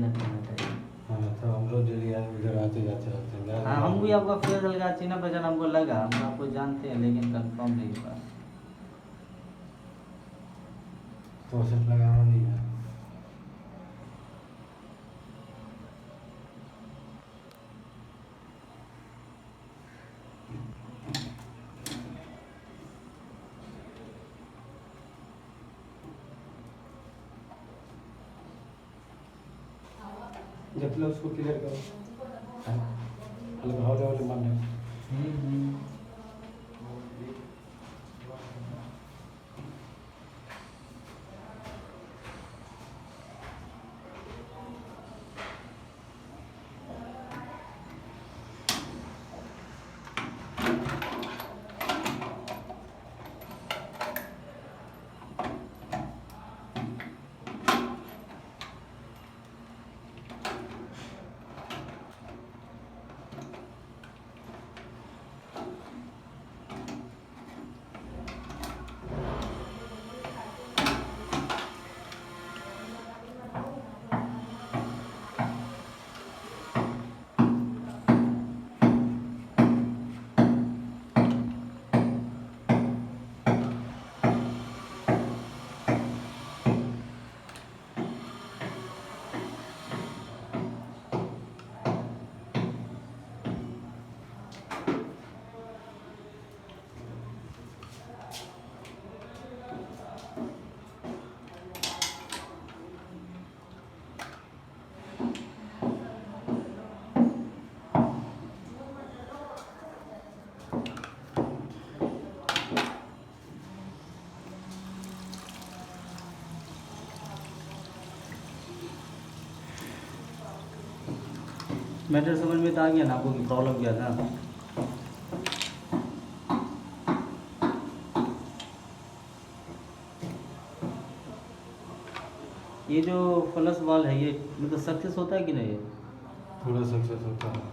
हाँ तो हम लोग डेली इधर आते जाते रहते हैं। हाँ हम भी आपका फेस हल्का चिन्ह पहचान हमको लगा, हम आपको जानते हैं लेकिन कंफर्म नहीं हुआ। तो सब लगाना नहीं है। जब तक उसको क्लियर करो, हल्का हौले हौले मारने। मैटर समझ में तो आ गया ना आपको कि प्रॉब्लम क्या था। ये जो फ्लश वॉल है ये मतलब सक्सेस होता है कि नहीं? पूरा सक्सेस होता है।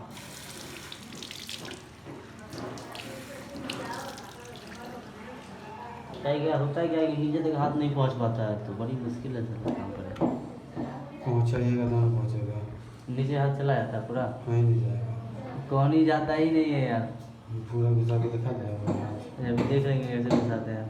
क्या होता है क्या कि नीचे तक हाथ नहीं पहुंच पाता है तो बड़ी मुश्किल है सर काम पर। पहुँचाइएगा ना पहुँचेगा। नीचे हाथ चला जाता है पूरा, कहीं नहीं जाएगा। कौन ही जाता ही नहीं है यार। पूरा घुसा के दिखा देगा। अभी देख लेंगे कैसे घुसाते हैं।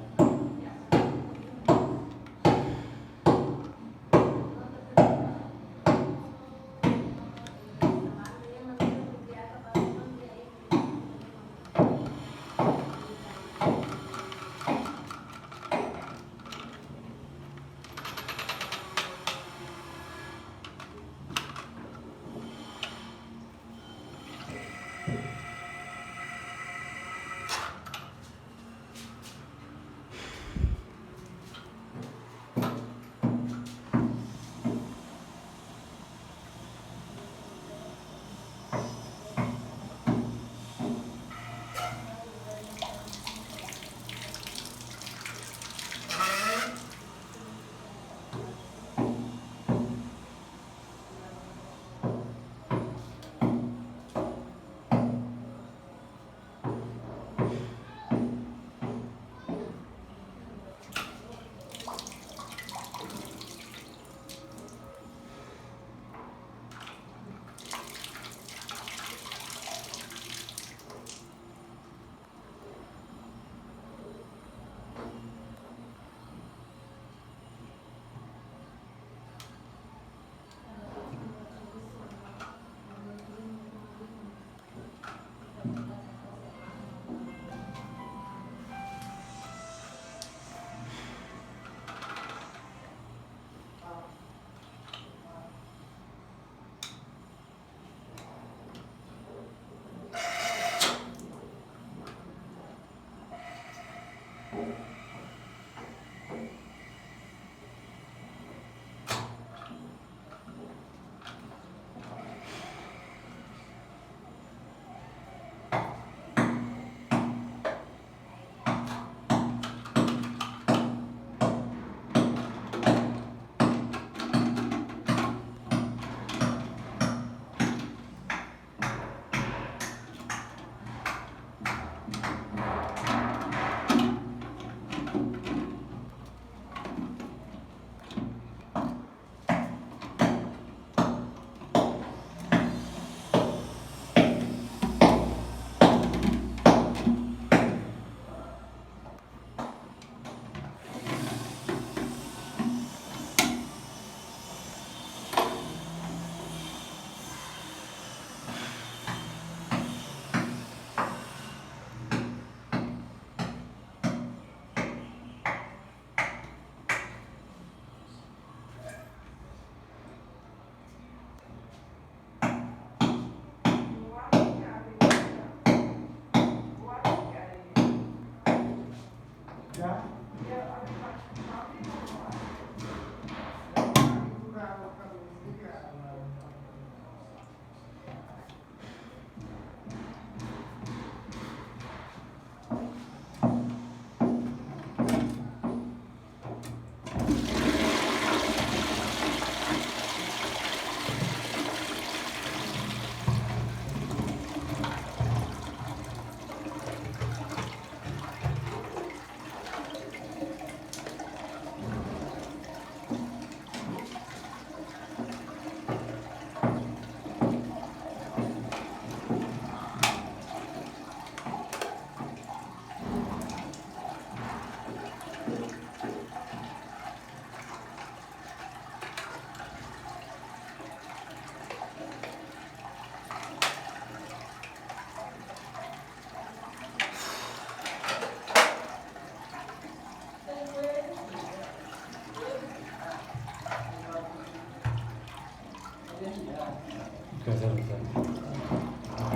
कैसा लगता है?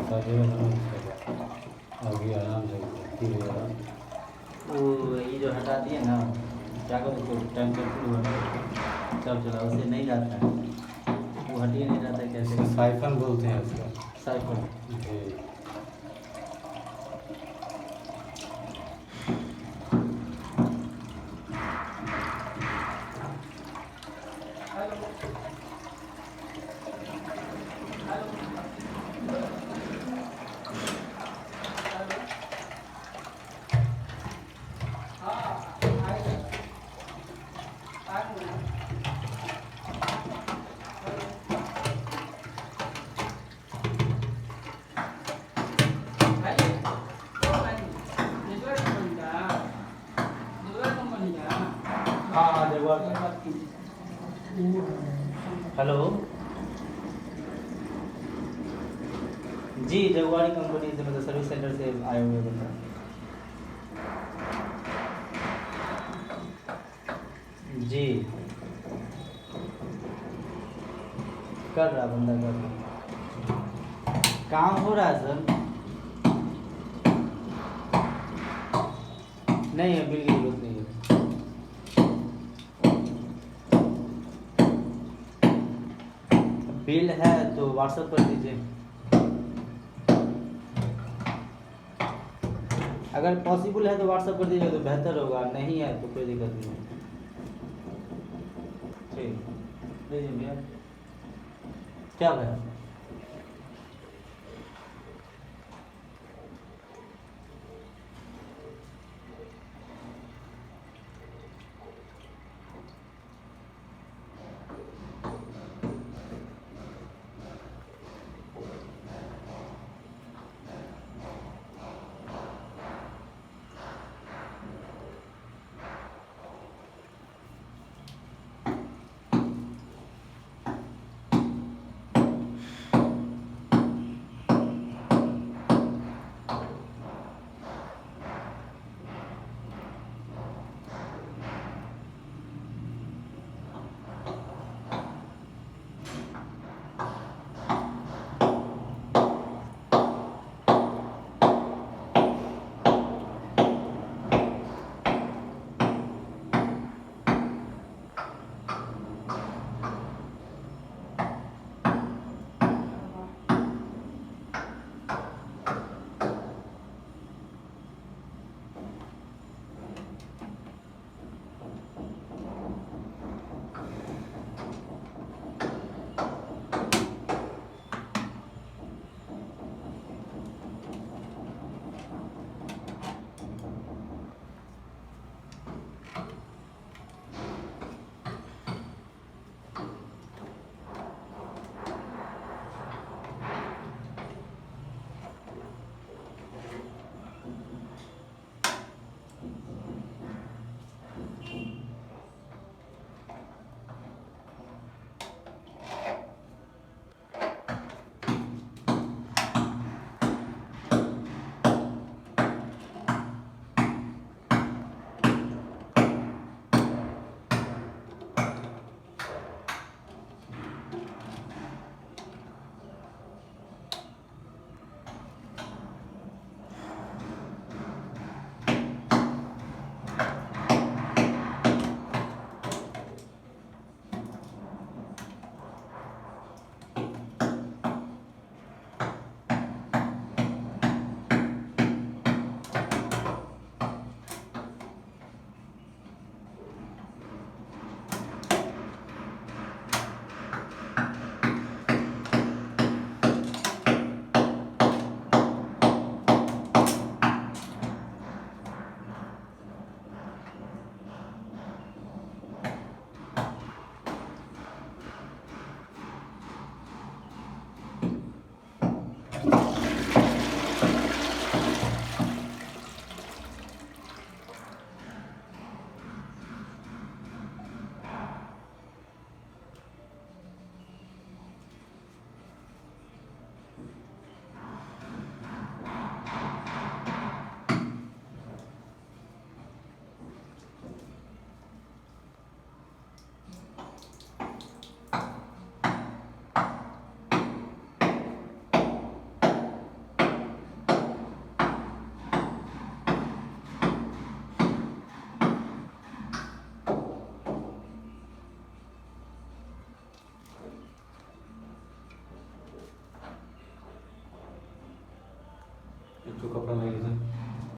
साजेगा तो नहीं इसका आगे आराम से धीरे आराम। वो ये जो हटा दिए ना, क्या करो तो टाइम पे फुल हुआ तब चला, उससे नहीं जाता है, वो हट ही नहीं जाता इसको कैसे। साइफन बोलते हैं इसका। साइफर। जी। हाँ हाँ जगवार। हेलो जी, जगवाड़ी कंपनी से, मतलब सर्विस सेंटर से आए हुए बता। जी, कर रहा बंदा, कर रहा, काम हो रहा है सर। नहीं है, बिल की जरूरत नहीं है। बिल है तो व्हाट्सएप कर दीजिए, अगर पॉसिबल है तो व्हाट्सएप कर दीजिए तो बेहतर होगा, नहीं है तो कोई दिक्कत नहीं है। ठीक, लीजिए भैया। क्या भैया? एक तो कपड़ा लगे सर